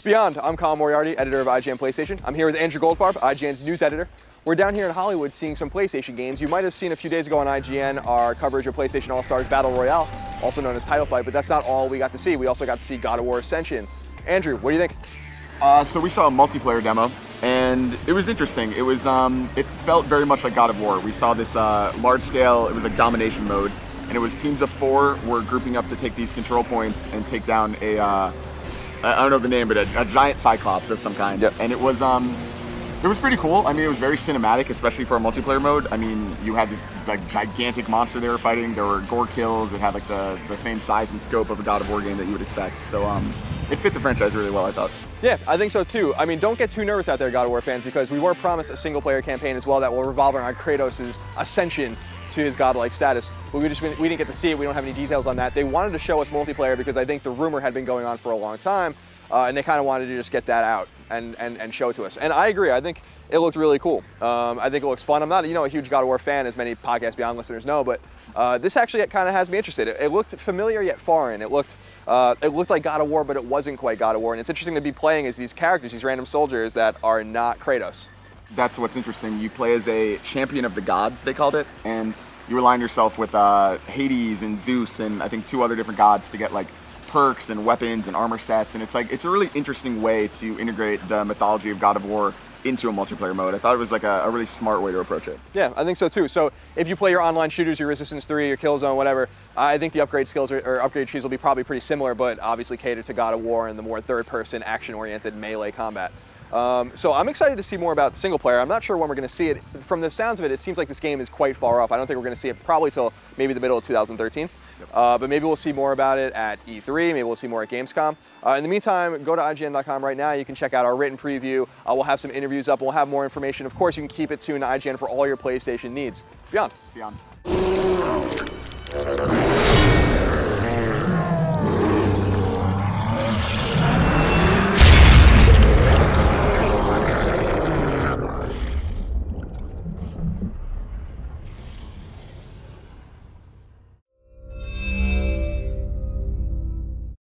Beyond, I'm Colin Moriarty, editor of IGN PlayStation. I'm here with Andrew Goldfarb, IGN's news editor. We're down here in Hollywood seeing some PlayStation games. You might have seen a few days ago on IGN our coverage of PlayStation All-Stars Battle Royale, also known as Title Fight, but that's not all we got to see. We also got to see God of War Ascension. Andrew, what do you think? So we saw a multiplayer demo, and it was interesting. It was, it felt very much like God of War. We saw this large scale, it was like domination mode, and it was teams of 4 were grouping up to take these control points and take down a, I don't know the name, but a giant cyclops of some kind. Yep. And it was pretty cool. I mean, it was very cinematic, especially for a multiplayer mode. I mean, you had this like gigantic monster they were fighting. There were gore kills. It had like the same size and scope of a God of War game that you would expect. So it fit the franchise really well, I thought. Yeah, I think so too. I mean, don't get too nervous out there, God of War fans, because we were promised a single-player campaign as well that will revolve around Kratos' ascension to his godlike status. But we didn't get to see it. We don't have any details on that. They wanted to show us multiplayer because I think the rumor had been going on for a long time, and they kind of wanted to just get that out and show it to us. And I agree. I think it looked really cool. I think it looks fun. I'm not, a huge God of War fan, as many Podcast Beyond listeners know, but this actually kind of has me interested. It looked familiar yet foreign. It looked like God of War, but it wasn't quite God of War. And it's interesting to be playing as these characters, these random soldiers that are not Kratos. That's what's interesting. You play as a champion of the gods, they called it, and you align yourself with Hades and Zeus and I think 2 other different gods to get like perks and weapons and armor sets, and it's a really interesting way to integrate the mythology of God of War into a multiplayer mode. I thought it was like a really smart way to approach it. Yeah, I think so too. So if you play your online shooters, your Resistance 3, your Killzone, whatever, I think the upgrade skills or upgrade trees will be probably pretty similar, but obviously catered to God of War and the more third-person, action-oriented melee combat. So I'm excited to see more about single player. I'm not sure when we're going to see it. From the sounds of it, it seems like this game is quite far off. I don't think we're going to see it probably till maybe the middle of 2013. Yep. But maybe we'll see more about it at E3. Maybe we'll see more at Gamescom. In the meantime, go to IGN.com right now. You can check out our written preview. We'll have some interviews up. We'll have more information. Of course, you can keep it tuned to IGN for all your PlayStation needs. Beyond. Beyond.